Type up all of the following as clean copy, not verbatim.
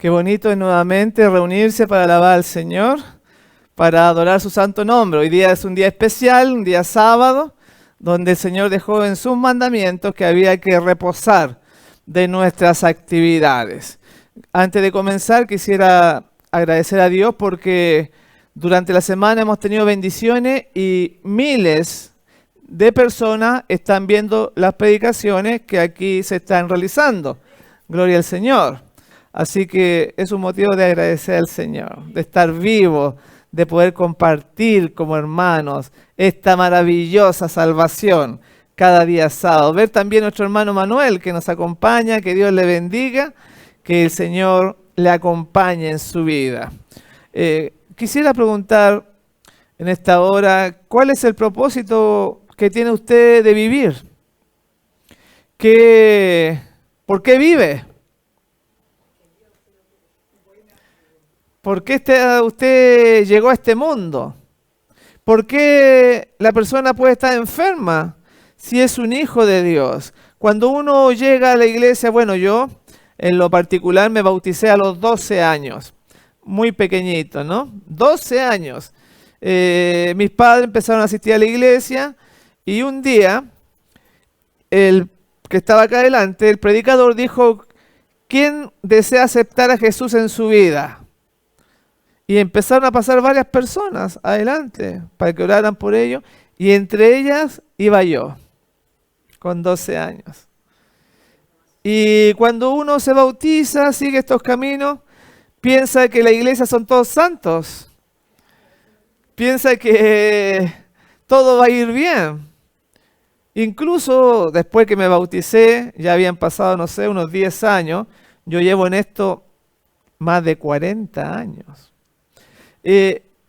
Qué bonito es nuevamente reunirse para alabar al Señor, para adorar su santo nombre. Hoy día es un día especial, un día sábado, donde el Señor dejó en sus mandamientos que había que reposar de nuestras actividades. Antes de comenzar, quisiera agradecer a Dios porque durante la semana hemos tenido bendiciones y miles de personas están viendo las predicaciones que aquí se están realizando. Gloria al Señor. Así que es un motivo de agradecer al Señor, de estar vivo, de poder compartir como hermanos esta maravillosa salvación cada día sábado. Ver también a nuestro hermano Manuel que nos acompaña, que Dios le bendiga, que el Señor le acompañe en su vida. Quisiera preguntar en esta hora, ¿cuál es el propósito que tiene usted de vivir? ¿Por qué vive? ¿Por qué usted llegó a este mundo? ¿Por qué la persona puede estar enferma si es un hijo de Dios? Cuando uno llega a la iglesia, bueno, yo en lo particular me bauticé a los 12 años, muy pequeñito, ¿no? 12 años. Mis padres empezaron a asistir a la iglesia y un día, el que estaba acá adelante, el predicador dijo, ¿quién desea aceptar a Jesús en su vida? Y empezaron a pasar varias personas adelante para que oraran por ellos. Y entre ellas iba yo, con 12 años. Y cuando uno se bautiza, sigue estos caminos, piensa que la iglesia son todos santos. Piensa que todo va a ir bien. Incluso después que me bauticé, ya habían pasado, no sé, unos 10 años. Yo llevo en esto más de 40 años.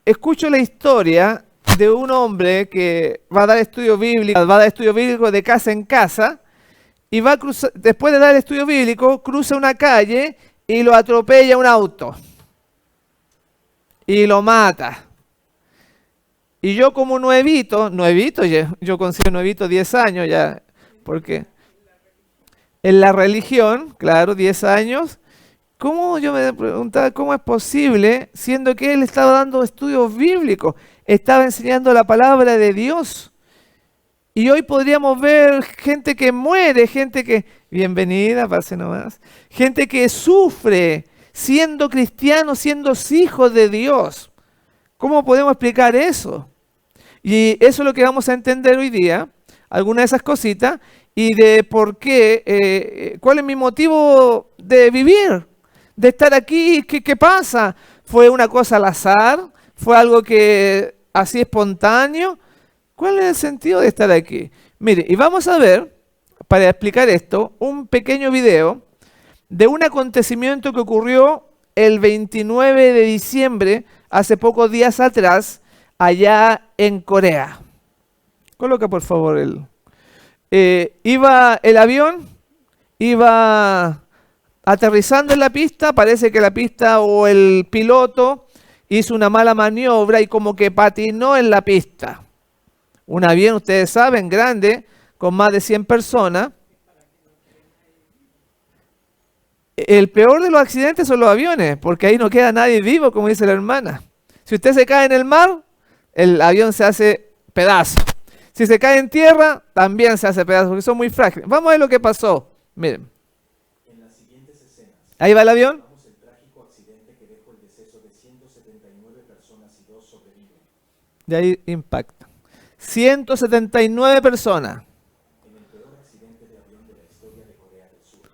Escucho la historia de un hombre que va a dar estudio bíblico de casa en casa y va a cruzar, después de dar el estudio bíblico, cruza una calle y lo atropella un auto y lo mata. Y yo como nuevito, yo considero nuevito 10 años ya, porque en la religión, claro, 10 años. ¿Cómo? Yo me preguntaba cómo es posible, siendo que él estaba dando estudios bíblicos, estaba enseñando la palabra de Dios. Y hoy podríamos ver gente que muere, gente que, bienvenida, pase nomás, gente que sufre siendo cristianos, siendo hijos de Dios. ¿Cómo podemos explicar eso? Y eso es lo que vamos a entender hoy día, algunas de esas cositas, y de por qué, cuál es mi motivo de vivir. De estar aquí, ¿qué pasa? ¿Fue una cosa al azar? ¿Fue algo que así espontáneo? ¿Cuál es el sentido de estar aquí? Mire, y vamos a ver, para explicar esto, un pequeño video de un acontecimiento que ocurrió el 29 de diciembre, hace pocos días atrás, allá en Corea. Coloca por favor el avión, iba aterrizando en la pista, parece que la pista o el piloto hizo una mala maniobra y como que patinó en la pista. Un avión, ustedes saben, grande, con más de 100 personas. El peor de los accidentes son los aviones, porque ahí no queda nadie vivo, como dice la hermana. Si usted se cae en el mar, el avión se hace pedazo. Si se cae en tierra, también se hace pedazo, porque son muy frágiles. Vamos a ver lo que pasó. Miren. Ahí va el avión. El trágico accidente que dejó el deceso de 179 personas y 2 sobreviven. De ahí impacta. 179 personas. En el peor accidente de avión de la historia de Corea del Sur.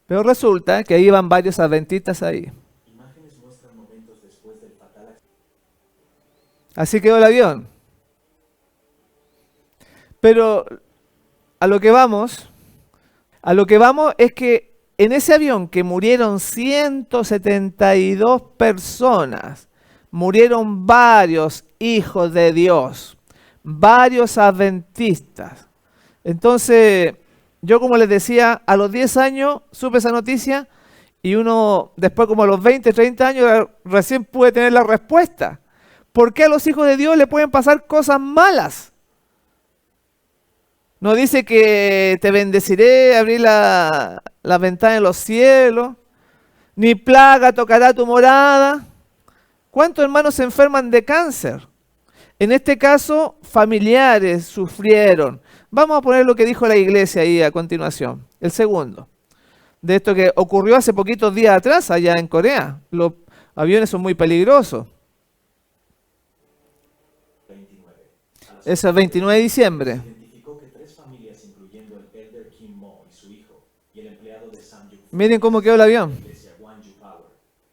Pero resulta que ahí iban varios adventistas ahí. Imágenes muestran momentos después del fatal accidente. Así quedó el avión. Pero a lo que vamos es que en ese avión que murieron 172 personas, murieron varios hijos de Dios, varios adventistas. Entonces, yo como les decía, a los 10 años supe esa noticia y uno después como a los 20, 30 años recién pude tener la respuesta. ¿Por qué a los hijos de Dios le pueden pasar cosas malas? No dice que te bendeciré, abrí las ventanas de los cielos, ni plaga tocará tu morada. ¿Cuántos hermanos se enferman de cáncer? En este caso, familiares sufrieron. Vamos a poner lo que dijo la iglesia ahí a continuación. El segundo. De esto que ocurrió hace poquitos días atrás allá en Corea. Los aviones son muy peligrosos. 29. Eso es el 29 de diciembre. Se identificó que 3 familias, incluyendo el elder Kim Mo y su hijo, y el empleado de Samyuk, Miren cómo quedó el avión. iglesia Gwangju Power,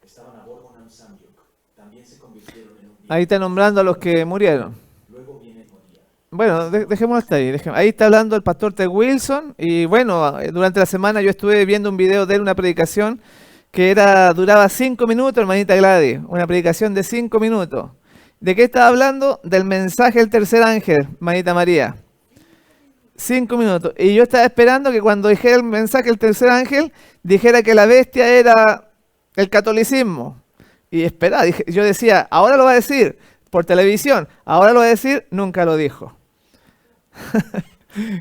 estaban a bordo de un Samyuk. También se convirtieron en un día. Ahí está nombrando a los que murieron. Luego viene Moria. Bueno, dejémoslo hasta ahí. Ahí está hablando el pastor Ted Wilson. Y bueno, durante la semana yo estuve viendo un video de él, una predicación que duraba 5 minutos, hermanita Gladys. Una predicación de 5 minutos. ¿De qué estaba hablando? Del mensaje del tercer ángel, hermanita María. 5 minutos. Y yo estaba esperando que cuando dijera el mensaje del tercer ángel, dijera que la bestia era el catolicismo. Y esperaba, yo decía, ahora lo va a decir por televisión, ahora lo va a decir, nunca lo dijo.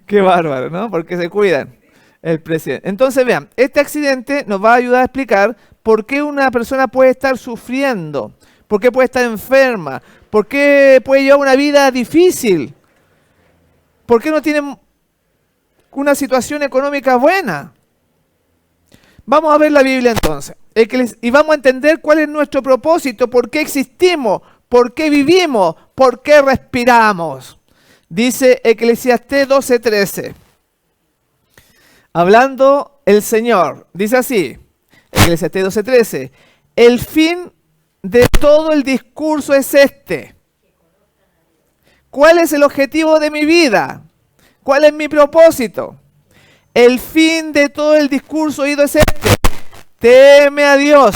Qué bárbaro, ¿no? Porque se cuidan el presidente. Entonces vean, este accidente nos va a ayudar a explicar por qué una persona puede estar sufriendo, por qué puede estar enferma, por qué puede llevar una vida difícil, por qué no tiene una situación económica buena. Vamos a ver la Biblia entonces. Y vamos a entender cuál es nuestro propósito, por qué existimos, por qué vivimos, por qué respiramos. Dice Eclesiastés 12:13. Hablando el Señor, dice así, Eclesiastés 12:13. El fin de todo el discurso es este. ¿Cuál es el objetivo de mi vida? ¿Cuál es mi propósito? El fin de todo el discurso oído es este. Teme a Dios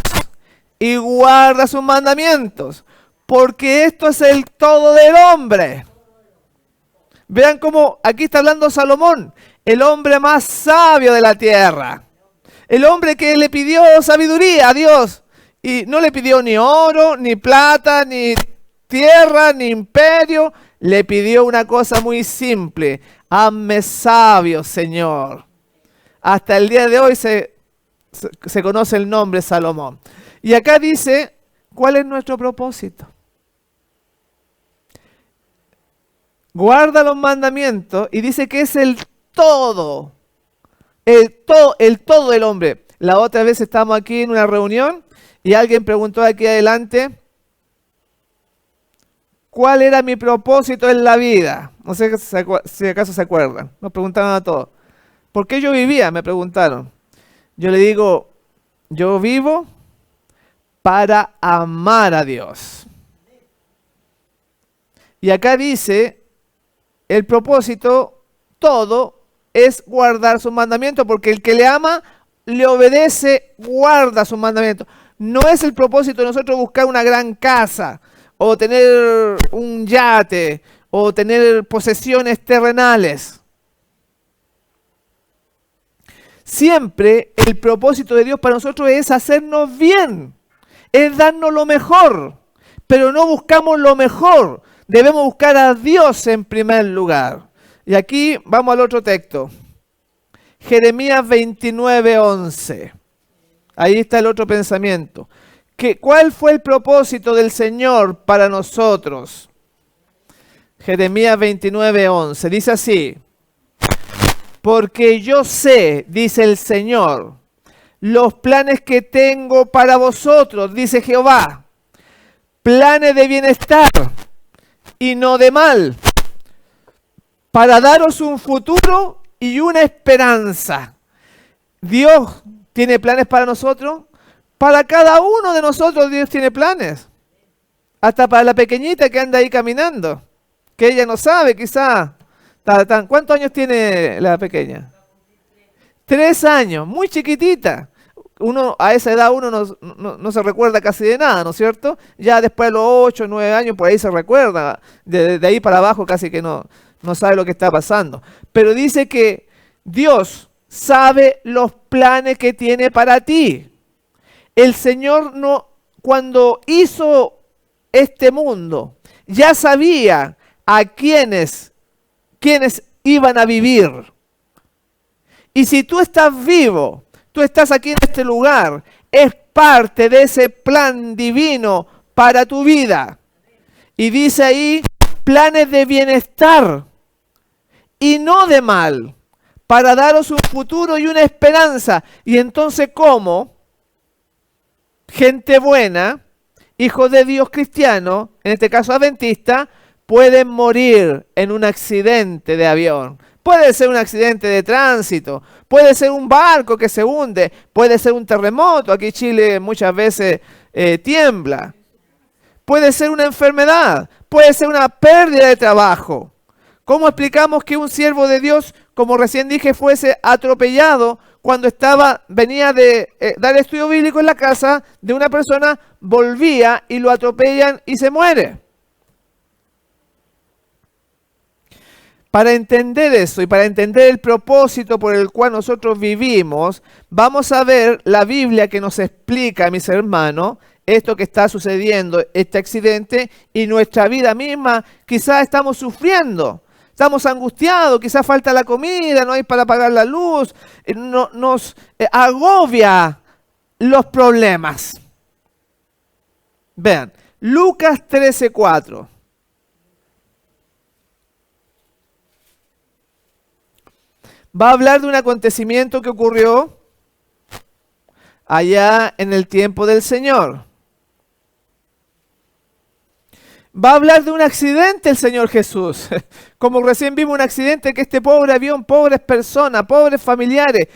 y guarda sus mandamientos, porque esto es el todo del hombre. Vean cómo aquí está hablando Salomón, el hombre más sabio de la tierra. El hombre que le pidió sabiduría a Dios y no le pidió ni oro, ni plata, ni tierra, ni imperio. Le pidió una cosa muy simple. Hazme sabio, Señor. Hasta el día de hoy se conoce el nombre Salomón. Y acá dice, ¿cuál es nuestro propósito? Guarda los mandamientos y dice que es el todo. El todo del hombre. La otra vez estábamos aquí en una reunión y alguien preguntó aquí adelante, ¿cuál era mi propósito en la vida? No sé si acaso se acuerdan. Nos preguntaron a todos. ¿Por qué yo vivía? Me preguntaron. Yo le digo, yo vivo para amar a Dios. Y acá dice, el propósito, todo, es guardar sus mandamientos, porque el que le ama, le obedece, guarda sus mandamientos. No es el propósito de nosotros buscar una gran casa, o tener un yate, o tener posesiones terrenales. Siempre el propósito de Dios para nosotros es hacernos bien, es darnos lo mejor, pero no buscamos lo mejor, debemos buscar a Dios en primer lugar. Y aquí vamos al otro texto, Jeremías 29:11. Ahí está el otro pensamiento. ¿Cuál fue el propósito del Señor para nosotros? Jeremías 29:11, dice así. Porque yo sé, dice el Señor, los planes que tengo para vosotros, dice Jehová, planes de bienestar y no de mal, para daros un futuro y una esperanza. Dios tiene planes para nosotros, para cada uno de nosotros Dios tiene planes, hasta para la pequeñita que anda ahí caminando, que ella no sabe quizá. ¿Cuántos años tiene la pequeña? 3 años, muy chiquitita. A esa edad uno no se recuerda casi de nada, ¿no es cierto? Ya después de los 8, 9 años, por ahí se recuerda. De ahí para abajo casi que no sabe lo que está pasando. Pero dice que Dios sabe los planes que tiene para ti. El Señor cuando hizo este mundo, ya sabía a quiénes iban a vivir. Y si tú estás vivo, Tú estás aquí en este lugar. Es parte de ese plan divino para tu vida. Y dice ahí, planes de bienestar y no de mal, para daros un futuro y una esperanza. Y entonces, ¿cómo? Gente buena, hijos de Dios cristianos, en este caso adventista, pueden morir en un accidente de avión. Puede ser un accidente de tránsito, puede ser un barco que se hunde, puede ser un terremoto. Aquí Chile muchas veces tiembla. Puede ser una enfermedad, puede ser una pérdida de trabajo. ¿Cómo explicamos que un siervo de Dios, como recién dije, fuese atropellado cuando venía de dar estudio bíblico en la casa de una persona, volvía y lo atropellan y se muere? Para entender eso y para entender el propósito por el cual nosotros vivimos, vamos a ver la Biblia que nos explica, mis hermanos, esto que está sucediendo, este accidente, y nuestra vida misma. Quizás estamos sufriendo, estamos angustiados, quizás falta la comida, no hay para pagar la luz, nos agobia los problemas. Vean, Lucas 13:4. Va a hablar de un acontecimiento que ocurrió allá en el tiempo del Señor. Va a hablar de un accidente el Señor Jesús. Como recién vimos un accidente que este pobre avión, pobres personas, pobres familiares,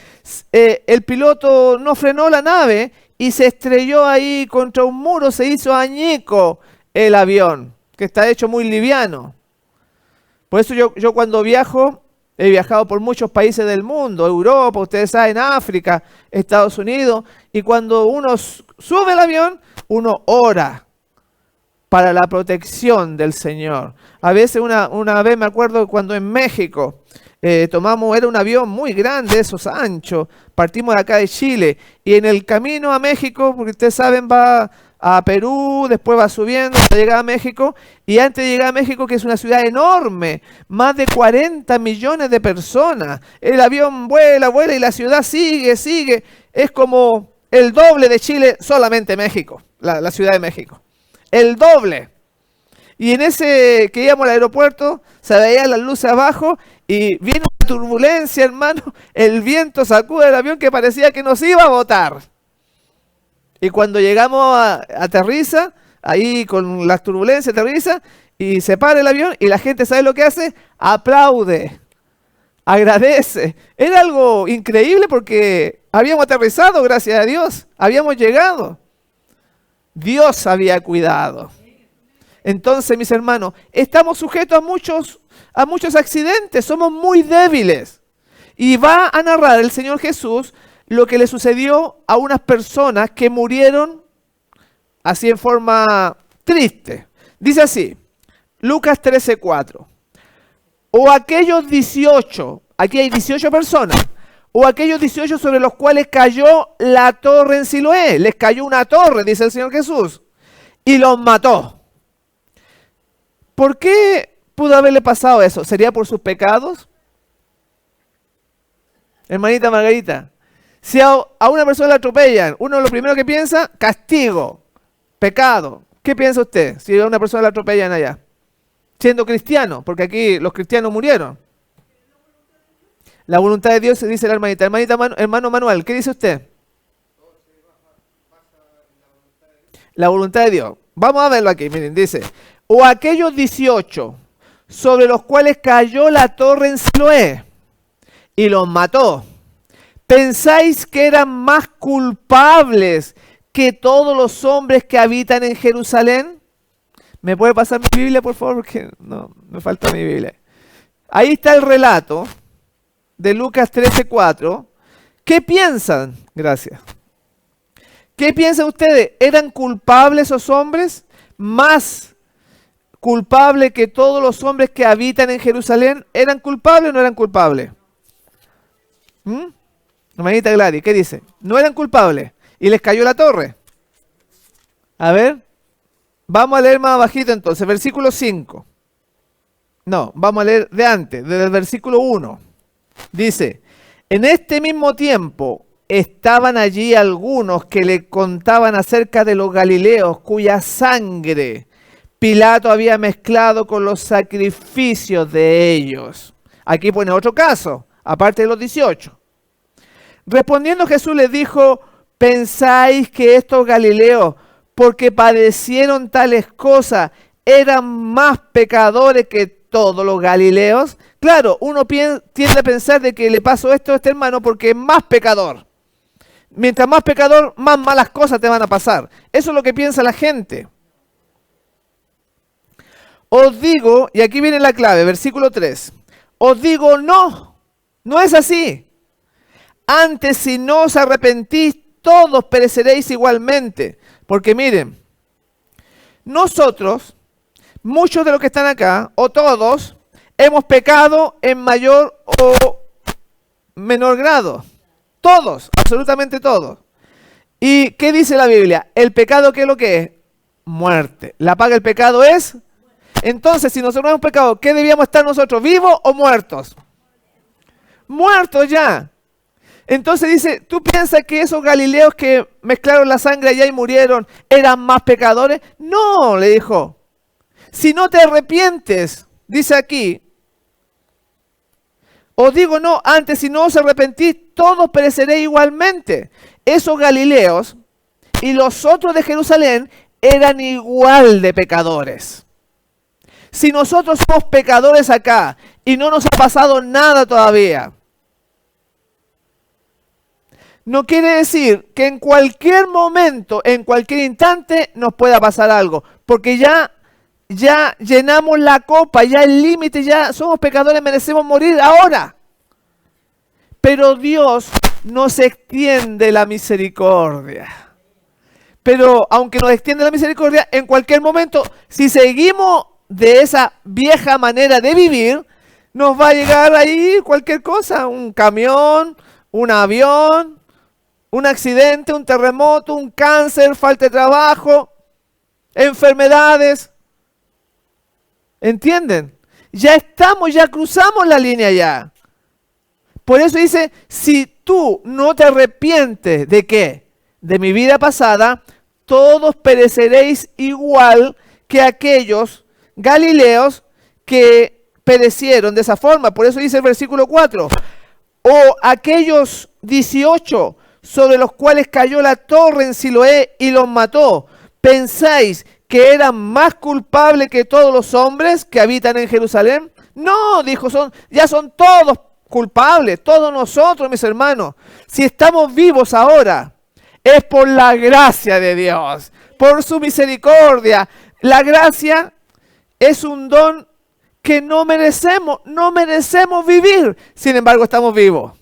el piloto no frenó la nave y se estrelló ahí contra un muro, se hizo añico el avión, que está hecho muy liviano. Por eso yo cuando viajo, he viajado por muchos países del mundo, Europa, ustedes saben, África, Estados Unidos, y cuando uno sube el avión, uno ora para la protección del Señor. A veces una vez me acuerdo cuando en México era un avión muy grande, esos anchos, partimos de acá de Chile, y en el camino a México, porque ustedes saben, va a Perú, después va subiendo hasta llegar a México, y antes de llegar a México, que es una ciudad enorme, más de 40 millones de personas, el avión vuela, vuela, y la ciudad sigue, es como el doble de Chile, solamente México, la Ciudad de México, el doble. Y en ese que íbamos al aeropuerto, se veían las luces abajo, y viene una turbulencia, hermano, el viento sacude el avión que parecía que nos iba a botar. Y cuando llegamos aterriza, ahí con las turbulencias aterriza, y se para el avión, y la gente, ¿sabe lo que hace? Aplaude, agradece. Era algo increíble porque habíamos aterrizado, gracias a Dios, habíamos llegado. Dios había cuidado. Entonces, mis hermanos, estamos sujetos a muchos accidentes, somos muy débiles. Y va a narrar el Señor Jesús lo que le sucedió a unas personas que murieron así en forma triste. Dice así, Lucas 13:4. O aquellos 18, aquí hay 18 personas, o aquellos 18 sobre los cuales cayó la torre en Siloé. Les cayó una torre, dice el Señor Jesús, y los mató. ¿Por qué pudo haberle pasado eso? ¿Sería por sus pecados? Hermanita Margarita, si a una persona la atropellan, uno lo primero que piensa, castigo, pecado. ¿Qué piensa usted si a una persona la atropellan allá? Siendo cristiano, porque aquí los cristianos murieron. La voluntad de Dios, dice la hermanita. Hermano Manuel, ¿qué dice usted? La voluntad de Dios. Vamos a verlo aquí, miren, dice, o aquellos 18 sobre los cuales cayó la torre en Siloé y los mató. ¿Pensáis que eran más culpables que todos los hombres que habitan en Jerusalén? ¿Me puede pasar mi Biblia, por favor? Porque no, me falta mi Biblia. Ahí está el relato de Lucas 13:4. ¿Qué piensan? Gracias. ¿Qué piensan ustedes? ¿Eran culpables esos hombres? ¿Más culpables que todos los hombres que habitan en Jerusalén? ¿Eran culpables o no eran culpables? Hermanita Gladys, ¿qué dice? No eran culpables y les cayó la torre. A ver, vamos a leer más abajito entonces, versículo 5. No, vamos a leer de antes, desde el versículo 1. Dice, en este mismo tiempo, estaban allí algunos que le contaban acerca de los galileos cuya sangre Pilato había mezclado con los sacrificios de ellos. Aquí pone otro caso, aparte de los 18. Respondiendo Jesús les dijo, ¿pensáis que estos galileos, porque padecieron tales cosas, eran más pecadores que todos los galileos? Claro, uno tiende a pensar de que le pasó esto a este hermano porque es más pecador. Mientras más pecador, más malas cosas te van a pasar. Eso es lo que piensa la gente. Os digo, y aquí viene la clave, versículo 3. Os digo, no es así. Antes, si no os arrepentís, todos pereceréis igualmente. Porque miren, nosotros, muchos de los que están acá, o todos, hemos pecado en mayor o menor grado. Todos, absolutamente todos. ¿Y qué dice la Biblia? El pecado, ¿qué es lo que es? Muerte. La paga del pecado es... Entonces, si nosotros hemos pecado, ¿qué debíamos estar nosotros? ¿Vivos o muertos? Muertos ya. Entonces dice, ¿tú piensas que esos galileos que mezclaron la sangre allá y murieron eran más pecadores? No, le dijo. Si no te arrepientes, dice aquí, os digo no, antes si no os arrepentís, todos pereceréis igualmente. Esos galileos y los otros de Jerusalén eran igual de pecadores. Si nosotros somos pecadores acá y no nos ha pasado nada todavía, no quiere decir que en cualquier momento, en cualquier instante nos pueda pasar algo, porque ya llenamos la copa, ya el límite, ya somos pecadores, merecemos morir ahora. Pero Dios nos extiende la misericordia. Pero aunque nos extiende la misericordia, en cualquier momento, si seguimos de esa vieja manera de vivir, nos va a llegar ahí cualquier cosa, un camión, un avión, un accidente, un terremoto, un cáncer, falta de trabajo, enfermedades. ¿Entienden? Ya cruzamos la línea ya. Por eso dice, si tú no te arrepientes de ¿qué? De mi vida pasada, todos pereceréis igual que aquellos galileos que perecieron de esa forma. Por eso dice el versículo 4, o aquellos 18 sobre los cuales cayó la torre en Siloé y los mató, ¿pensáis que eran más culpables que todos los hombres que habitan en Jerusalén? No, dijo, ya son todos culpables, todos nosotros, mis hermanos. Si estamos vivos ahora, es por la gracia de Dios, por su misericordia. La gracia es un don que no merecemos vivir. Sin embargo, estamos vivos.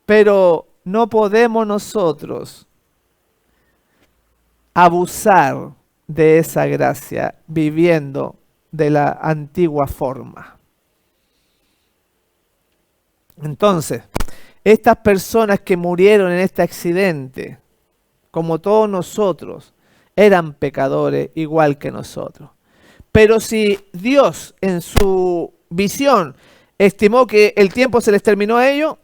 Pero no podemos nosotros abusar de esa gracia viviendo de la antigua forma. Entonces, estas personas que murieron en este accidente, como todos nosotros, eran pecadores igual que nosotros. Pero si Dios en su visión estimó que el tiempo se les terminó a ellos,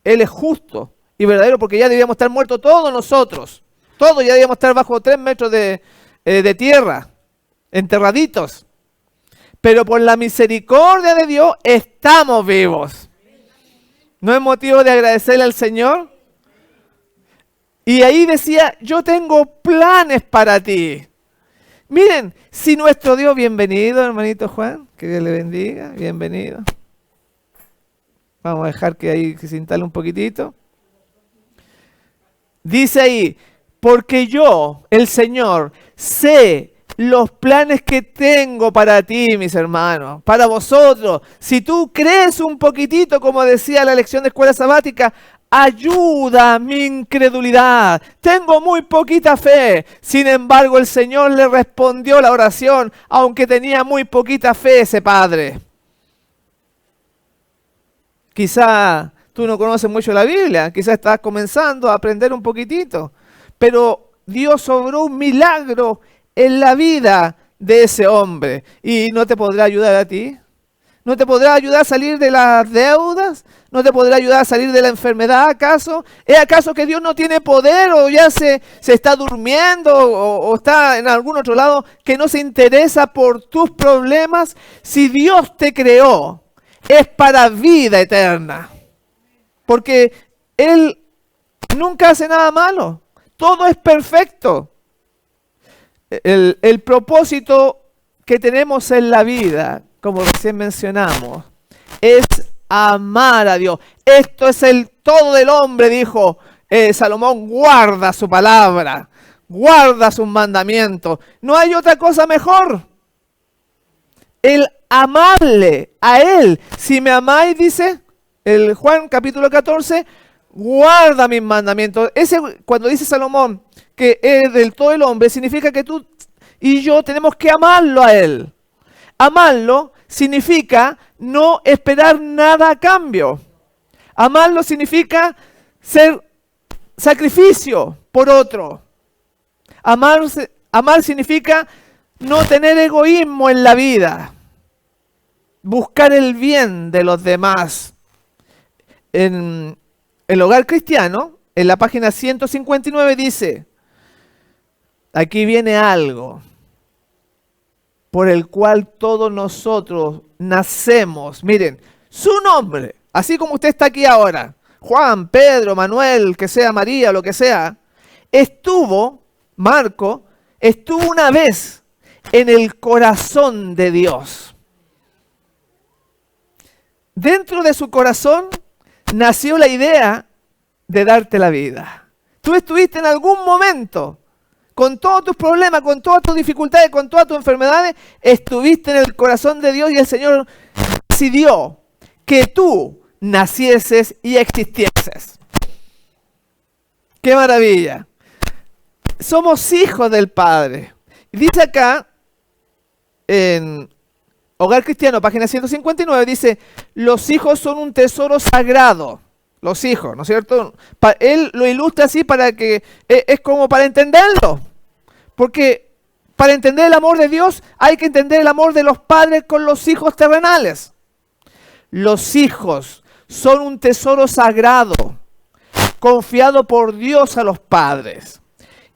Él es justo y verdadero, porque ya debíamos estar muertos todos nosotros. Todos ya debíamos estar bajo 3 metros de tierra, enterraditos. Pero por la misericordia de Dios estamos vivos. ¿No es motivo de agradecerle al Señor? Y ahí decía, yo tengo planes para ti. Miren, si nuestro Dios, bienvenido hermanito Juan, que Dios le bendiga, bienvenido. Vamos a dejar que ahí se instale un poquitito. Dice ahí, porque yo, el Señor, sé los planes que tengo para ti, mis hermanos, para vosotros. Si tú crees un poquitito, como decía la lección de escuela sabática, ayuda mi incredulidad. Tengo muy poquita fe. Sin embargo, el Señor le respondió la oración, aunque tenía muy poquita fe ese padre. Quizá tú no conoces mucho la Biblia, quizá estás comenzando a aprender un poquitito, pero Dios obró un milagro en la vida de ese hombre y no te podrá ayudar a ti. ¿No te podrá ayudar a salir de las deudas? ¿No te podrá ayudar a salir de la enfermedad acaso? ¿Es acaso que Dios no tiene poder o ya se está durmiendo o está en algún otro lado que no se interesa por tus problemas? Si Dios te creó, es para vida eterna. Porque Él nunca hace nada malo. Todo es perfecto. El propósito que tenemos en la vida, como recién mencionamos, es amar a Dios. Esto es el todo del hombre, dijo Salomón, guarda su palabra, guarda sus mandamientos. No hay otra cosa mejor. El amarle a Él. Si me amáis, dice el Juan capítulo 14, guarda mis mandamientos. Cuando dice Salomón que es del todo el hombre, significa que tú y yo tenemos que amarlo a Él. Amarlo significa no esperar nada a cambio. Amarlo significa ser sacrificio por otro. Amar significa no tener egoísmo en la vida. Buscar el bien de los demás. En el Hogar Cristiano, en la página 159 dice, aquí viene algo por el cual todos nosotros nacemos. Miren, su nombre, así como usted está aquí ahora, Juan, Pedro, Manuel, que sea María, lo que sea, Marco, estuvo una vez en el corazón de Dios. Dentro de su corazón nació la idea de darte la vida. Tú estuviste en algún momento con todos tus problemas, con todas tus dificultades, con todas tus enfermedades, estuviste en el corazón de Dios y el Señor decidió que tú nacieses y existieses. ¡Qué maravilla! Somos hijos del Padre. Dice acá, en Hogar Cristiano, página 159, dice, los hijos son un tesoro sagrado. Los hijos, ¿no es cierto? Él lo ilustra así para que, es como para entenderlo. Porque para entender el amor de Dios hay que entender el amor de los padres con los hijos terrenales. Los hijos son un tesoro sagrado, confiado por Dios a los padres.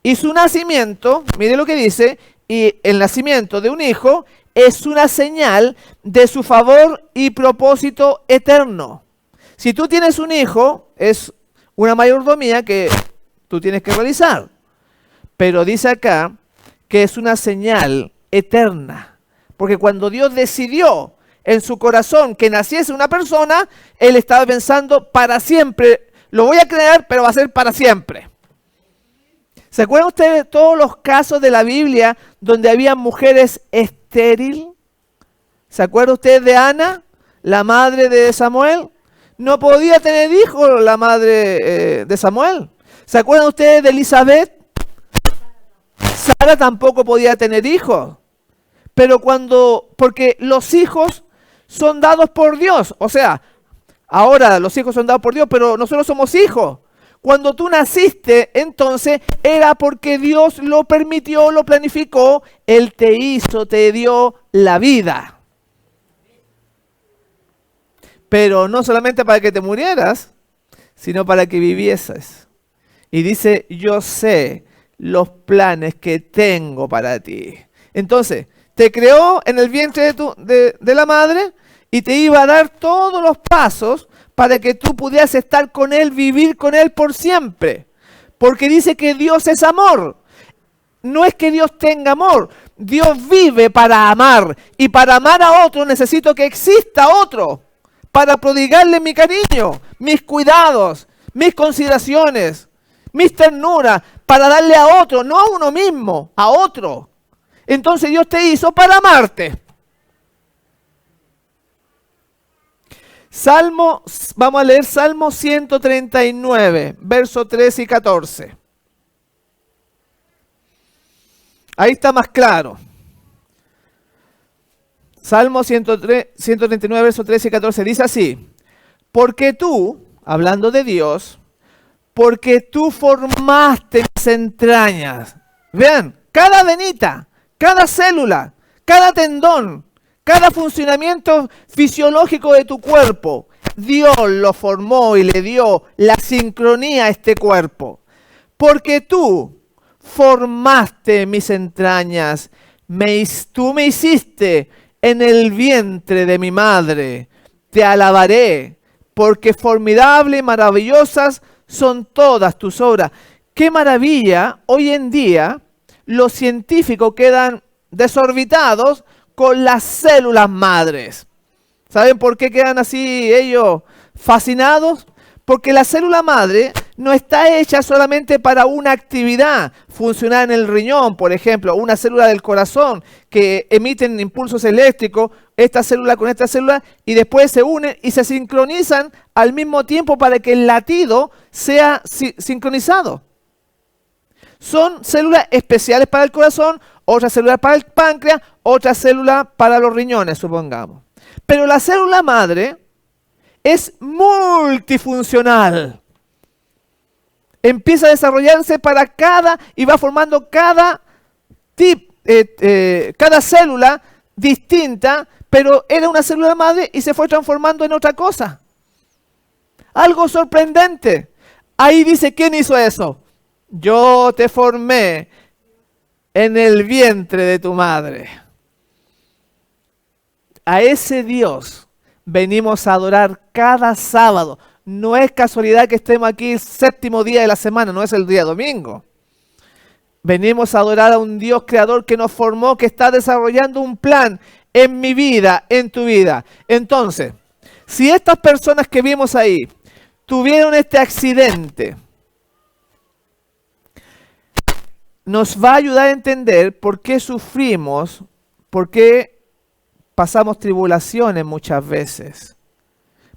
Y su nacimiento, mire lo que dice, y el nacimiento de un hijo es una señal de su favor y propósito eterno. Si tú tienes un hijo, es una mayordomía que tú tienes que realizar. Pero dice acá que es una señal eterna. Porque cuando Dios decidió en su corazón que naciese una persona, Él estaba pensando para siempre. Lo voy a crear, pero va a ser para siempre. ¿Se acuerdan ustedes de todos los casos de la Biblia donde había mujeres estériles? ¿Se acuerdan ustedes de Ana, la madre de Samuel? No podía tener hijos la madre de Samuel. ¿Se acuerdan ustedes de Elizabeth? Sara tampoco podía tener hijos. Pero porque los hijos son dados por Dios. O sea, ahora los hijos son dados por Dios, pero nosotros somos hijos. Cuando tú naciste, entonces, era porque Dios lo permitió, lo planificó, Él te hizo, te dio la vida. Pero no solamente para que te murieras, sino para que vivieses. Y dice, yo sé los planes que tengo para ti. Entonces, te creó en el vientre de la madre y te iba a dar todos los pasos para que tú pudieras estar con Él, vivir con Él por siempre. Porque dice que Dios es amor. No es que Dios tenga amor. Dios vive para amar. Y para amar a otro necesito que exista otro. Para prodigarle mi cariño, mis cuidados, mis consideraciones, mis ternuras. Para darle a otro, no a uno mismo, a otro. Entonces Dios te hizo para amarte. Vamos a leer Salmo 139, versos 13 y 14. Ahí está más claro. Salmo 139, versos 13 y 14 dice así. Porque tú, hablando de Dios, porque tú formaste mis entrañas. Vean, cada venita, cada célula, cada tendón, Cada funcionamiento fisiológico de tu cuerpo, Dios lo formó y le dio la sincronía a este cuerpo. Porque tú formaste mis entrañas, tú me hiciste en el vientre de mi madre. Te alabaré, porque formidable y maravillosas son todas tus obras. ¡Qué maravilla! Hoy en día los científicos quedan desorbitados con las células madres. ¿Saben por qué quedan así ellos fascinados? Porque la célula madre no está hecha solamente para una actividad, funcionar en el riñón, por ejemplo, una célula del corazón que emiten impulsos eléctricos, esta célula con esta célula, y después se unen y se sincronizan al mismo tiempo para que el latido sea sincronizado. Son células especiales para el corazón, otras células para el páncreas, otras células para los riñones, supongamos. Pero la célula madre es multifuncional. Empieza a desarrollarse para y va formando cada célula distinta, pero era una célula madre y se fue transformando en otra cosa. Algo sorprendente. Ahí dice, ¿quién hizo eso? Yo te formé en el vientre de tu madre. A ese Dios venimos a adorar cada sábado. No es casualidad que estemos aquí el séptimo día de la semana, no es el día domingo. Venimos a adorar a un Dios creador que nos formó, que está desarrollando un plan en mi vida, en tu vida. Entonces, si estas personas que vimos ahí tuvieron este accidente, nos va a ayudar a entender por qué sufrimos, por qué pasamos tribulaciones muchas veces.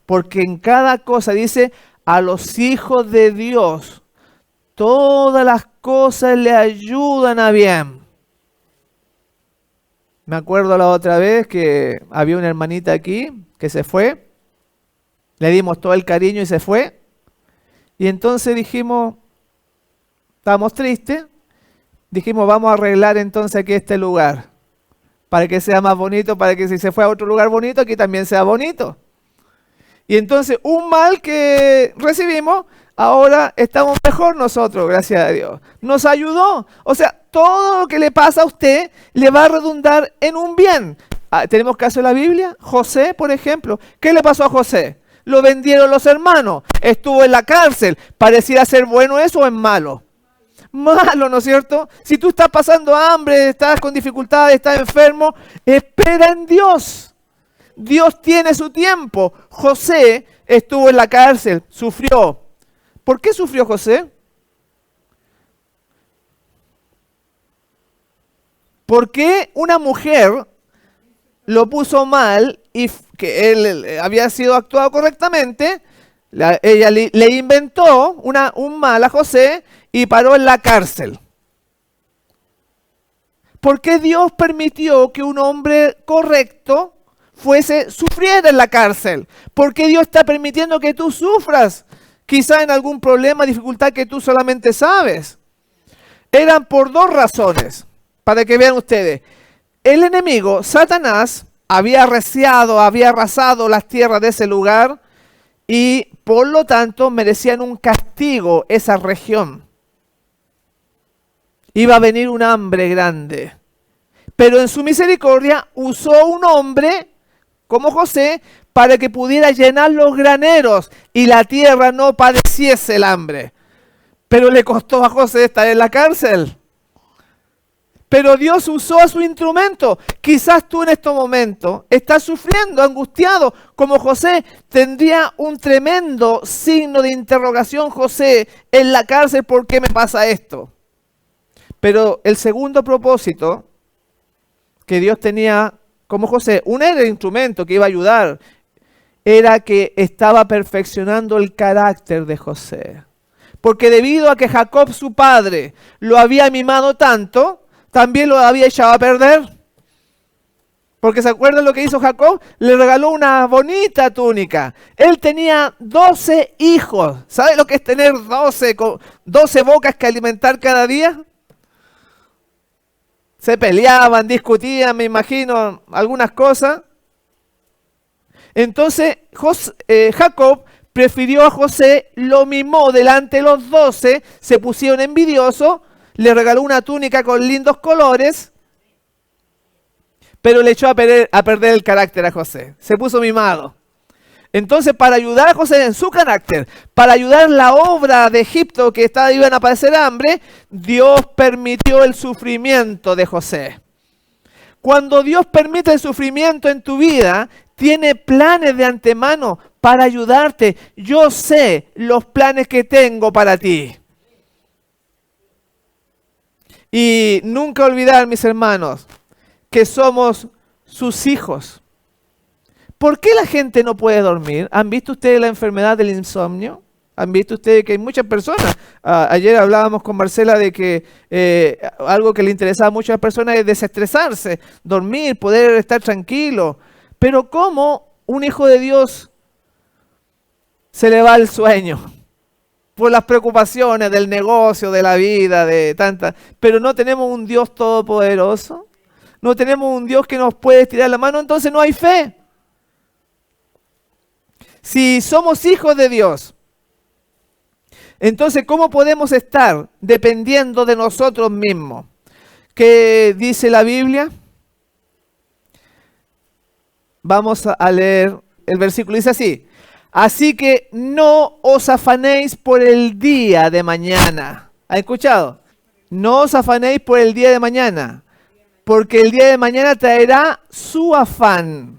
Porque en cada cosa dice, a los hijos de Dios, todas las cosas le ayudan a bien. Me acuerdo la otra vez que había una hermanita aquí que se fue. Le dimos todo el cariño y se fue. Y entonces dijimos, estábamos tristes. Dijimos, vamos a arreglar entonces aquí este lugar. Para que sea más bonito, para que si se fue a otro lugar bonito, aquí también sea bonito. Y entonces un mal que recibimos, ahora estamos mejor nosotros, gracias a Dios. Nos ayudó. O sea, todo lo que le pasa a usted le va a redundar en un bien. ¿Tenemos caso en la Biblia? José, por ejemplo. ¿Qué le pasó a José? Lo vendieron los hermanos. Estuvo en la cárcel. ¿Pareciera ser bueno eso o es malo? Malo, ¿no es cierto? Si tú estás pasando hambre, estás con dificultades, estás enfermo, espera en Dios. Dios tiene su tiempo. José estuvo en la cárcel, sufrió. ¿Por qué sufrió José? ¿Por qué una mujer lo puso mal y que él había sido actuado correctamente? Ella le inventó un mal a José y paró en la cárcel. ¿Por qué Dios permitió que un hombre correcto sufriera en la cárcel? ¿Por qué Dios está permitiendo que tú sufras? Quizá en algún problema, dificultad que tú solamente sabes. Eran por dos razones, para que vean ustedes. El enemigo, Satanás, había arrasado las tierras de ese lugar y por lo tanto merecían un castigo esa región. Iba a venir un hambre grande. Pero en su misericordia usó un hombre como José para que pudiera llenar los graneros y la tierra no padeciese el hambre. Pero le costó a José estar en la cárcel. Pero Dios usó a su instrumento. Quizás tú en estos momentos estás sufriendo, angustiado, como José. Tendría un tremendo signo de interrogación José en la cárcel, ¿por qué me pasa esto? Pero el segundo propósito que Dios tenía como José, era el instrumento que iba a ayudar, era que estaba perfeccionando el carácter de José. Porque debido a que Jacob, su padre, lo había mimado tanto, también lo había echado a perder. Porque ¿se acuerdan lo que hizo Jacob? Le regaló una bonita túnica. Él tenía 12 hijos. ¿Sabe lo que es tener 12 bocas que alimentar cada día? Se peleaban, discutían, me imagino, algunas cosas. Entonces Jacob prefirió a José, lo mimó delante de los 12, se pusieron envidiosos, le regaló una túnica con lindos colores, pero le echó a perder el carácter a José. Se puso mimado. Entonces, para ayudar a José en su carácter, para ayudar en la obra de Egipto que iban a padecer hambre, Dios permitió el sufrimiento de José. Cuando Dios permite el sufrimiento en tu vida, tiene planes de antemano para ayudarte. Yo sé los planes que tengo para ti. Y nunca olvidar, mis hermanos, que somos sus hijos. ¿Por qué la gente no puede dormir? ¿Han visto ustedes la enfermedad del insomnio? ¿Han visto ustedes que hay muchas personas? Ayer hablábamos con Marcela de que algo que le interesaba a muchas personas es desestresarse, dormir, poder estar tranquilo. Pero ¿cómo un hijo de Dios se le va el sueño? Por las preocupaciones del negocio, de la vida, de tantas. Pero no tenemos un Dios todopoderoso. No tenemos un Dios que nos puede estirar la mano, entonces no hay fe. Si somos hijos de Dios, entonces ¿cómo podemos estar dependiendo de nosotros mismos? ¿Qué dice la Biblia? Vamos a leer el versículo, dice así: así que no os afanéis por el día de mañana. ¿Ha escuchado? No os afanéis por el día de mañana, porque el día de mañana traerá su afán.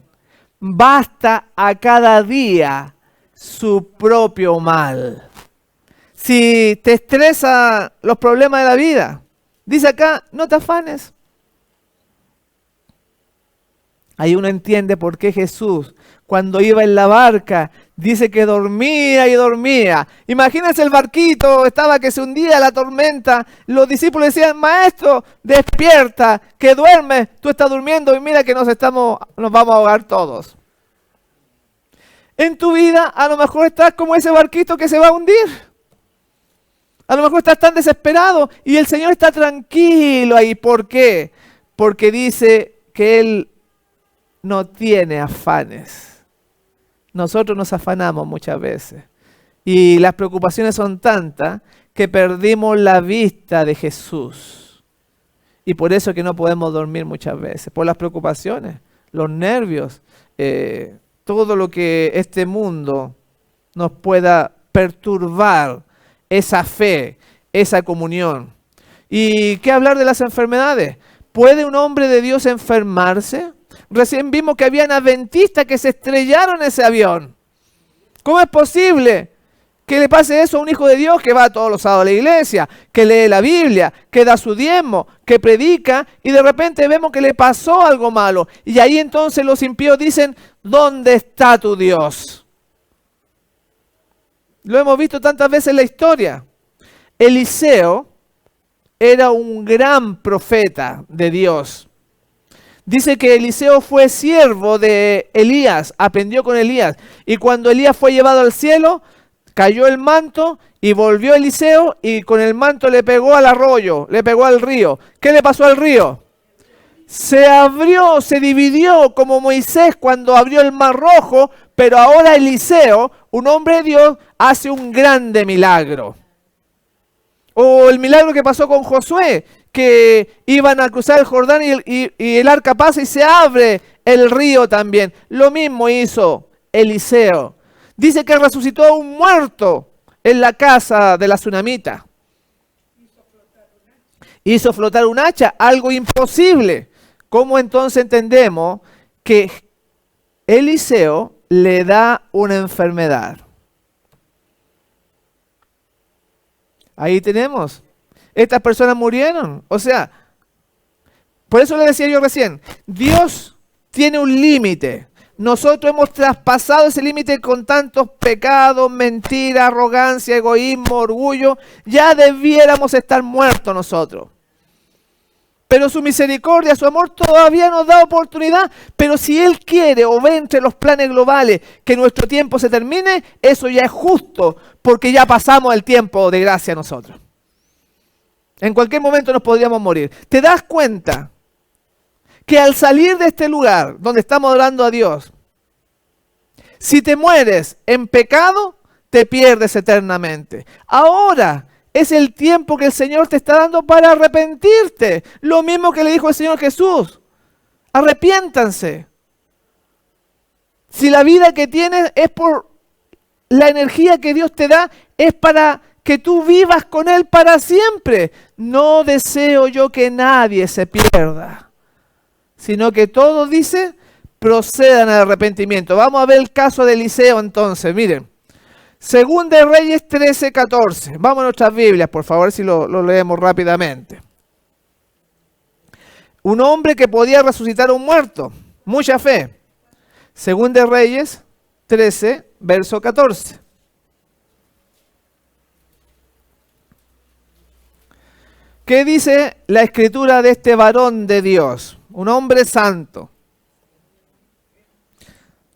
Basta a cada día su propio mal. Si te estresan los problemas de la vida, dice acá, no te afanes. Ahí uno entiende por qué Jesús, cuando iba en la barca, dice que dormía y dormía. Imagínense el barquito, estaba que se hundía la tormenta. Los discípulos decían, maestro, despierta, que duermes, tú estás durmiendo y mira que nos vamos a ahogar todos. En tu vida a lo mejor estás como ese barquito que se va a hundir. A lo mejor estás tan desesperado y el Señor está tranquilo ahí. ¿Por qué? Porque dice que Él no tiene afanes. Nosotros nos afanamos muchas veces. Y las preocupaciones son tantas que perdimos la vista de Jesús. Y por eso que no podemos dormir muchas veces. Por las preocupaciones, los nervios, todo lo que este mundo nos pueda perturbar esa fe, esa comunión. ¿Y qué hablar de las enfermedades? ¿Puede un hombre de Dios enfermarse? Recién vimos que habían adventistas que se estrellaron en ese avión. ¿Cómo es posible que le pase eso a un hijo de Dios que va todos los sábados a la iglesia, que lee la Biblia, que da su diezmo, que predica, y de repente vemos que le pasó algo malo? Y ahí entonces los impíos dicen, ¿dónde está tu Dios? Lo hemos visto tantas veces en la historia. Eliseo era un gran profeta de Dios. Dice que Eliseo fue siervo de Elías, aprendió con Elías. Y cuando Elías fue llevado al cielo, cayó el manto y volvió Eliseo y con el manto le pegó al arroyo, le pegó al río. ¿Qué le pasó al río? Se abrió, se dividió como Moisés cuando abrió el mar rojo, pero ahora Eliseo, un hombre de Dios, hace un grande milagro. O el milagro que pasó con Josué, que iban a cruzar el Jordán y el arca pasa y se abre el río también. Lo mismo hizo Eliseo. Dice que resucitó a un muerto en la casa de la tsunamita. Hizo flotar un hacha, algo imposible. ¿Cómo entonces entendemos que Eliseo le da una enfermedad? Ahí tenemos. Estas personas murieron. O sea, por eso le decía yo recién, Dios tiene un límite. Nosotros hemos traspasado ese límite con tantos pecados, mentiras, arrogancia, egoísmo, orgullo. Ya debiéramos estar muertos nosotros. Pero su misericordia, su amor todavía nos da oportunidad. Pero si Él quiere o ve entre los planes globales que nuestro tiempo se termine, eso ya es justo, porque ya pasamos el tiempo de gracia nosotros. En cualquier momento nos podríamos morir. ¿Te das cuenta que al salir de este lugar donde estamos adorando a Dios, si te mueres en pecado, te pierdes eternamente. Ahora es el tiempo que el Señor te está dando para arrepentirte. Lo mismo que le dijo el Señor Jesús. Arrepiéntanse. Si la vida que tienes es por la energía que Dios te da, es para que tú vivas con Él para siempre. No deseo yo que nadie se pierda, sino que todos, dice, procedan al arrepentimiento. Vamos a ver el caso de Eliseo entonces, miren. Segunda de Reyes 13:14. Vamos a nuestras Biblias, por favor, si lo leemos rápidamente. Un hombre que podía resucitar a un muerto. Mucha fe. Segunda de Reyes 13, verso 14. ¿Qué dice la escritura de este varón de Dios? Un hombre santo.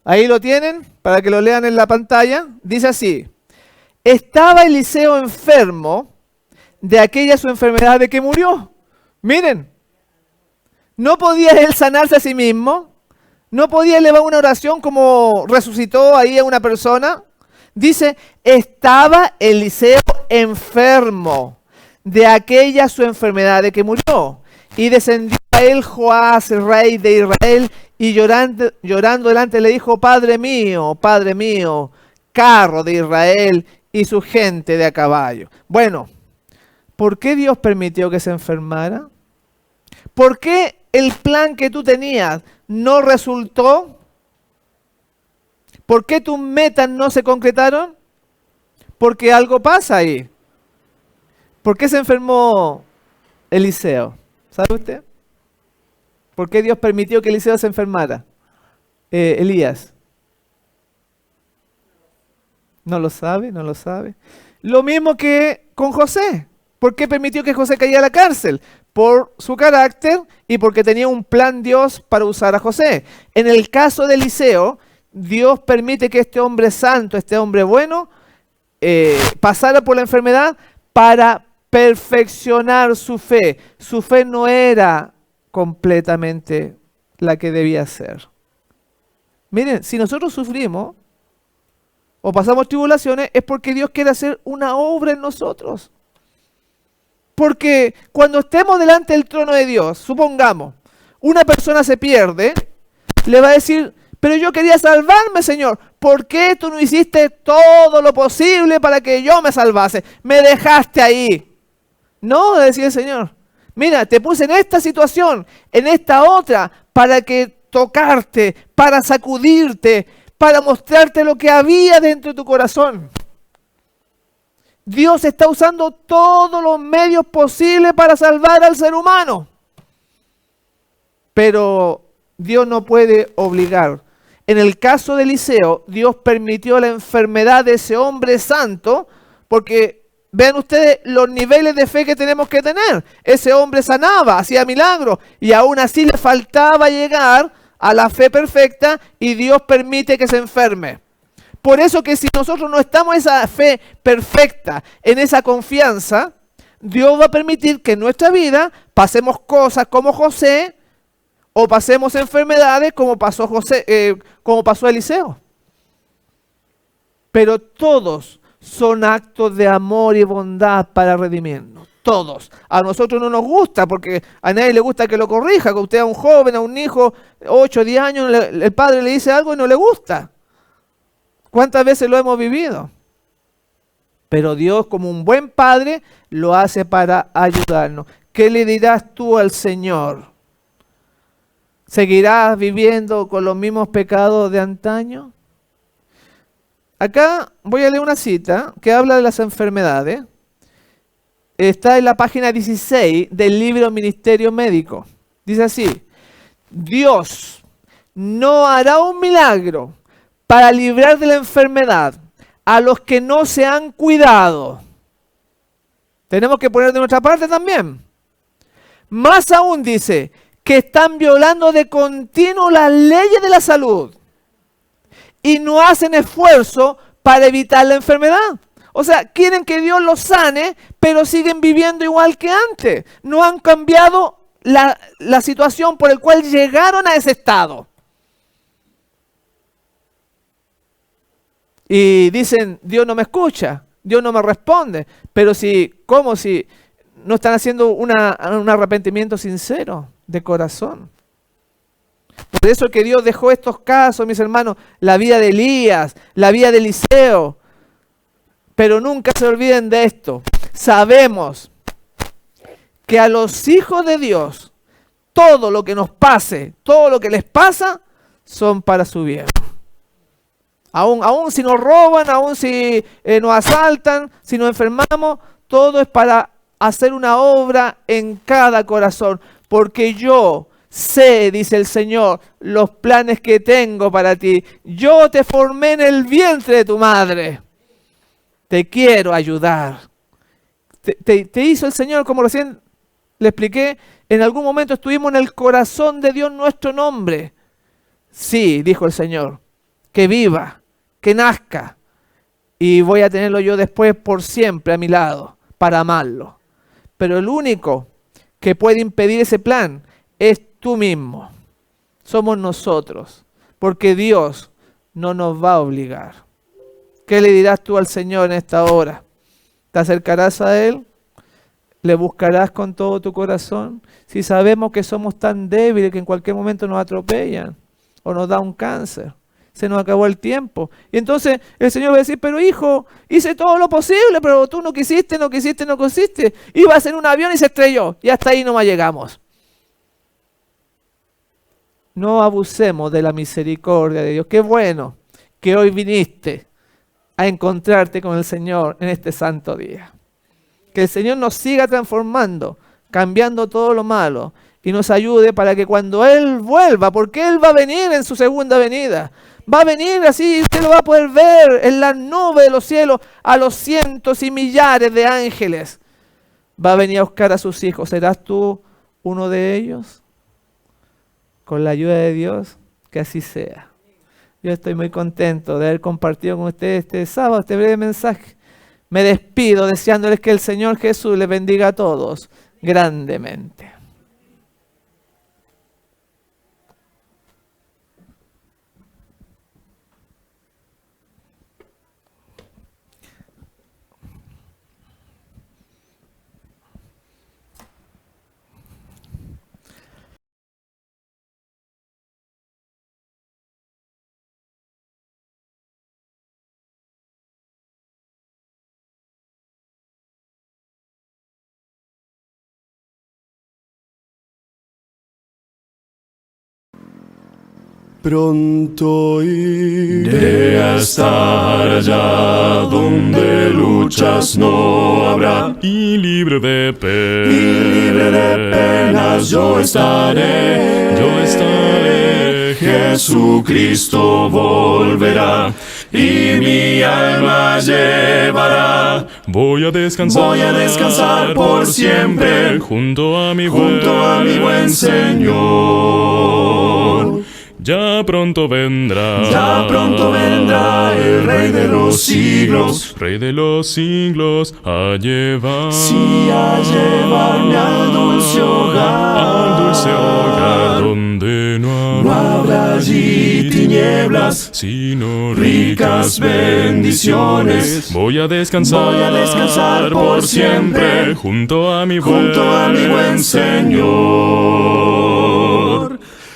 Ahí lo tienen, para que lo lean en la pantalla. Dice así: estaba Eliseo enfermo de aquella su enfermedad de que murió. Miren, no podía él sanarse a sí mismo, no podía elevar una oración como resucitó ahí a una persona. Dice, estaba Eliseo enfermo de aquella su enfermedad de que murió. Y descendió a él Joás, rey de Israel, y llorando delante le dijo, Padre mío, carro de Israel y su gente de a caballo. Bueno, ¿por qué Dios permitió que se enfermara? ¿Por qué el plan que tú tenías no resultó? ¿Por qué tus metas no se concretaron? Porque algo pasa ahí. ¿Por qué se enfermó Eliseo? ¿Sabe usted? ¿Por qué Dios permitió que Eliseo se enfermara? Elías. ¿No lo sabe? ¿No lo sabe? Lo mismo que con José. ¿Por qué permitió que José cayera a la cárcel? Por su carácter y porque tenía un plan Dios para usar a José. En el caso de Eliseo, Dios permite que este hombre santo, este hombre bueno, pasara por la enfermedad para perfeccionar su fe. Su fe no era completamente la que debía ser. Miren, si nosotros sufrimos o pasamos tribulaciones, es porque Dios quiere hacer una obra en nosotros. Porque cuando estemos delante del trono de Dios, supongamos, una persona se pierde, le va a decir, pero yo quería salvarme, Señor. ¿Por qué tú no hiciste todo lo posible para que yo me salvase? Me dejaste ahí. No, decía el Señor. Mira, te puse en esta situación, en esta otra, para que tocarte, para sacudirte, para mostrarte lo que había dentro de tu corazón. Dios está usando todos los medios posibles para salvar al ser humano. Pero Dios no puede obligar. En el caso de Eliseo, Dios permitió la enfermedad de ese hombre santo, porque vean ustedes los niveles de fe que tenemos que tener. Ese hombre sanaba, hacía milagros, y aún así le faltaba llegar a la fe perfecta, y Dios permite que se enferme. Por eso que si nosotros no estamos en esa fe perfecta, en esa confianza, Dios va a permitir que en nuestra vida pasemos cosas como José, o pasemos enfermedades como pasó Eliseo. Pero todos son actos de amor y bondad para redimirnos. Todos. A nosotros no nos gusta, porque a nadie le gusta que lo corrija. Que usted a un joven, a un hijo, 8 o 10 años, el padre le dice algo y no le gusta. ¿Cuántas veces lo hemos vivido? Pero Dios, como un buen padre, lo hace para ayudarnos. ¿Qué le dirás tú al Señor? ¿Seguirás viviendo con los mismos pecados de antaño? Acá voy a leer una cita que habla de las enfermedades. Está en la página 16 del libro Ministerio Médico. Dice así: Dios no hará un milagro para librar de la enfermedad a los que no se han cuidado. Tenemos que poner de nuestra parte también. Más aún dice que están violando de continuo las leyes de la salud y no hacen esfuerzo para evitar la enfermedad. O sea, quieren que Dios los sane, pero siguen viviendo igual que antes. No han cambiado la situación por la cual llegaron a ese estado. Y dicen, Dios no me escucha, Dios no me responde. Pero ¿cómo si no están haciendo un arrepentimiento sincero de corazón? Por eso que Dios dejó estos casos, mis hermanos, la vida de Elías, la vida de Eliseo. Pero nunca se olviden de esto. Sabemos que a los hijos de Dios, todo lo que nos pase, todo lo que les pasa, son para su bien. Aún si nos roban, aún si nos asaltan, si nos enfermamos, todo es para hacer una obra en cada corazón. Porque yo sé, dice el Señor, los planes que tengo para ti. Yo te formé en el vientre de tu madre. Te quiero ayudar. Te hizo el Señor, como recién le expliqué, en algún momento estuvimos en el corazón de Dios nuestro nombre. Sí, dijo el Señor, que viva, que nazca, y voy a tenerlo yo después por siempre a mi lado, para amarlo. Pero el único que puede impedir ese plan es tú mismo. Somos nosotros, porque Dios no nos va a obligar. ¿Qué le dirás tú al Señor en esta hora? ¿Te acercarás a Él? ¿Le buscarás con todo tu corazón? Si sabemos que somos tan débiles que en cualquier momento nos atropellan o nos da un cáncer. Se nos acabó el tiempo. Y entonces el Señor va a decir, pero hijo, hice todo lo posible, pero tú no quisiste. Iba a ser un avión y se estrelló. Y hasta ahí nomás llegamos. No abusemos de la misericordia de Dios. Qué bueno que hoy viniste a encontrarte con el Señor en este santo día. Que el Señor nos siga transformando, cambiando todo lo malo y nos ayude para que cuando Él vuelva, porque Él va a venir en su segunda venida, va a venir así, usted lo va a poder ver en las nubes de los cielos a los cientos y millares de ángeles. Va a venir a buscar a sus hijos. ¿Serás tú uno de ellos? Con la ayuda de Dios, que así sea. Yo estoy muy contento de haber compartido con ustedes este sábado, este breve mensaje. Me despido deseándoles que el Señor Jesús les bendiga a todos grandemente. Pronto iré a estar allá donde luchas no habrá, y libre de penas yo estaré. Jesucristo volverá y mi alma llevará. Voy a descansar por siempre junto a mi buen Señor. Ya pronto vendrá el Rey de los siglos, a llevar, sí, a llevarme al dulce hogar, donde no no habrá allí tinieblas, sino ricas bendiciones. Voy a descansar por siempre junto a mi buen Señor.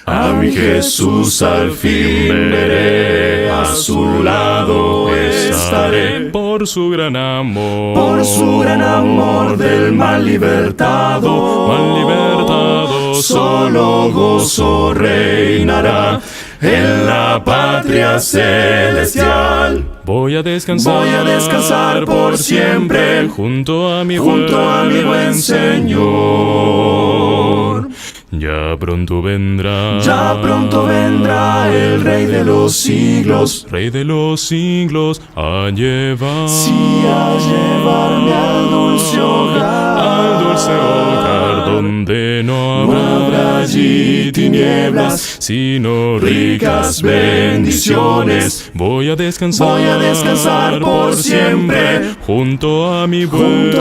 A mi Jesús al fin veré, a su lado estaré. Por su gran amor del mal libertado, solo gozo reinará en la patria celestial. Voy a descansar por siempre junto a mi buen Señor. Ya pronto vendrá el Rey de los siglos, a llevar, sí, a llevarme al dulce hogar, donde no habrá allí tinieblas, sino ricas bendiciones. Voy a descansar por siempre junto a mi buen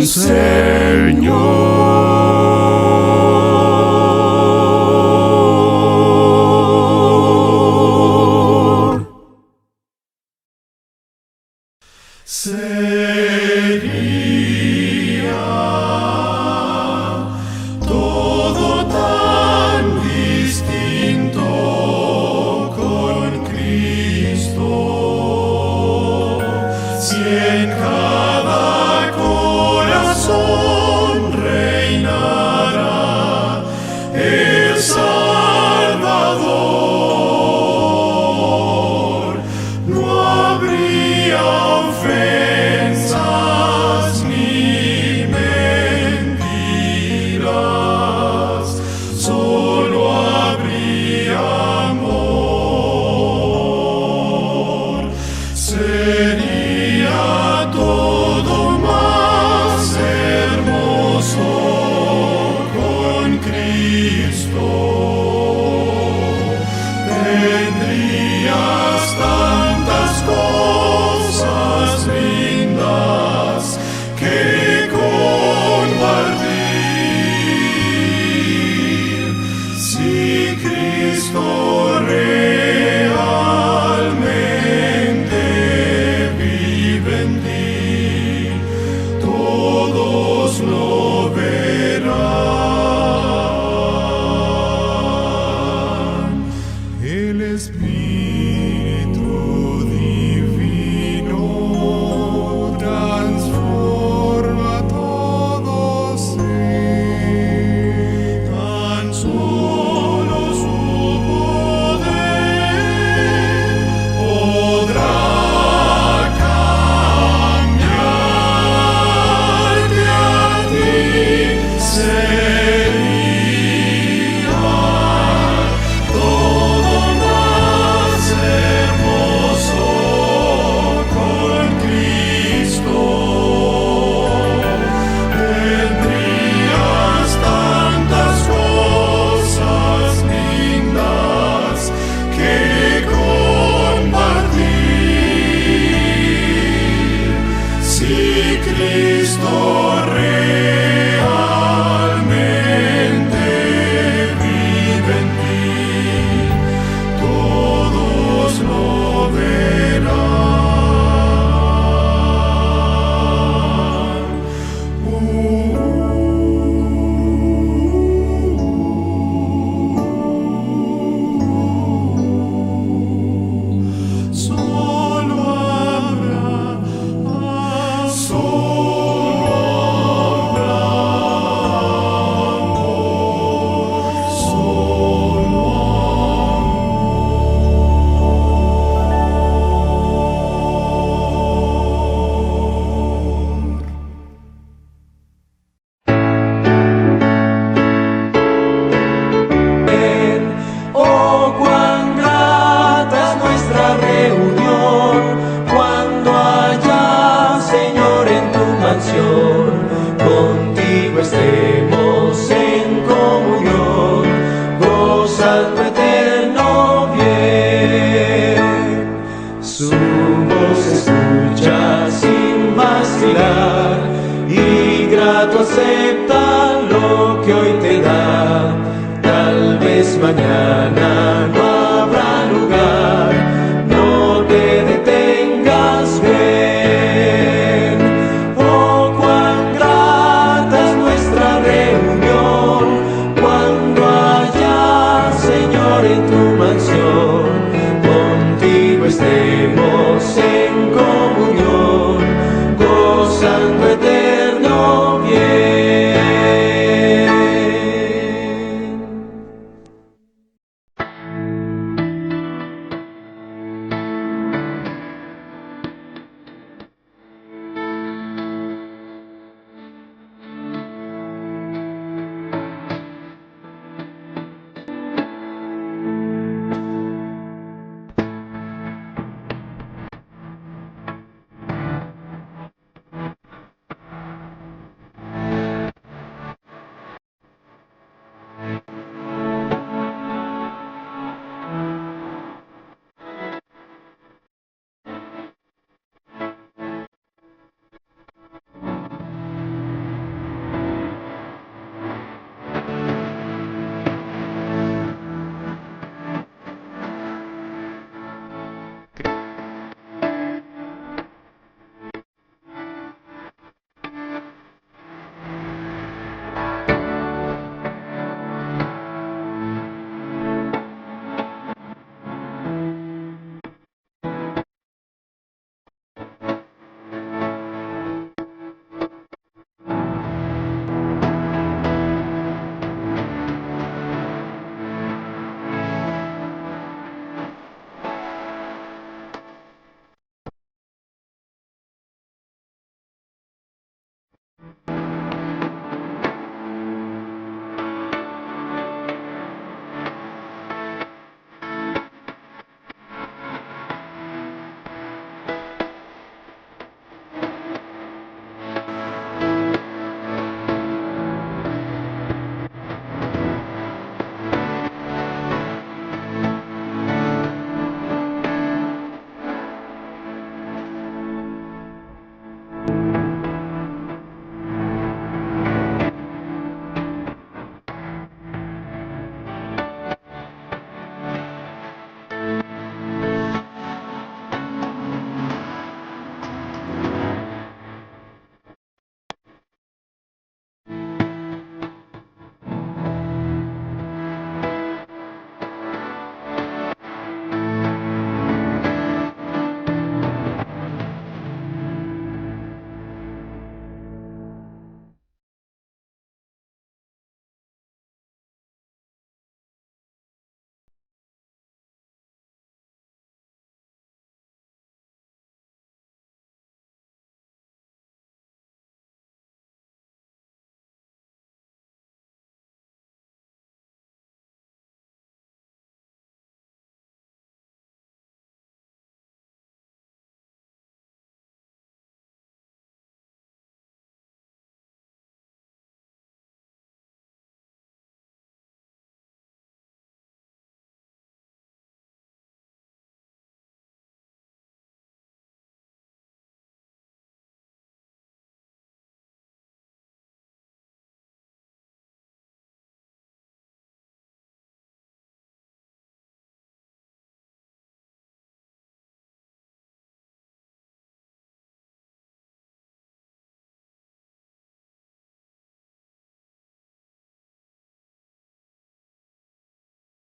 Señor. Sería todo tan distinto con Cristo, si en cada corazón reinara el Salvador. No habría ofensas ni mentiras, solo habría amor. Sería todo más hermoso con Cristo. Tendrías tantas cosas lindas que compartir. Si Cristo realmente vive en ti, todos lo verán. El Espíritu Divino transforma todo ser, tan solo su poder podrá cambiarte a ti. Sería todo más hermoso con Cristo. Tendrías tantas cosas lindas que compartir. Si Cristo realmente vive en ti, todos lo verán. Solo habrá amor. Oh, cuán grata es nuestra reunión cuando haya, Señor, en tu mansión, contigo estemos en comunión, gozando eterno bien. Su voz se escucha sin vacilar y grato acepta lo que hoy te da. Tal vez mañana no habrá lugar, no te detengas, ven. Oh, cuán grata es nuestra reunión cuando haya, Señor, en tu mansión, contigo estemos en comunión, gozando eterno bien. Amén.